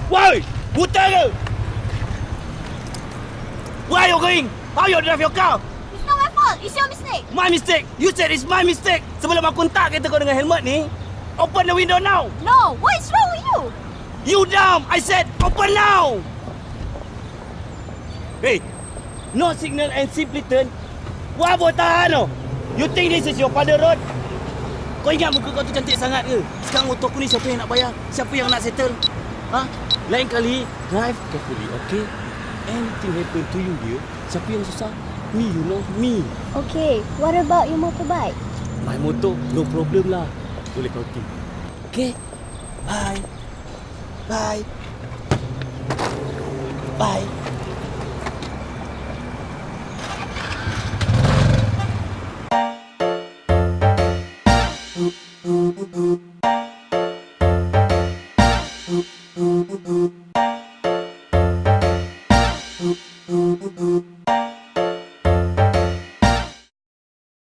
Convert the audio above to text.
Woi! Buta ke? Where are you going? How you drive your car? It's not my fault. It's your mistake. My mistake. You said it's my mistake. Sebelum aku hentak kereta kau dengan helmet ni, open the window now. No, what is wrong with you? You dumb! I said open now! Hey, no signal and simply turn. Wah, buat tahan tu. You think this is your father road? Kau ingat muka kau tu cantik sangat ke? Sekarang motor aku ni siapa yang nak bayar? Siapa yang nak settle? Ha? Lain kali, drive carefully, okay? Anything happen to you here, siapa yang susah? Me, you know, me. Okay, what about your motorbike? My motor, no problem lah. Boleh kau think. Okay? Bye. Bye. Bye.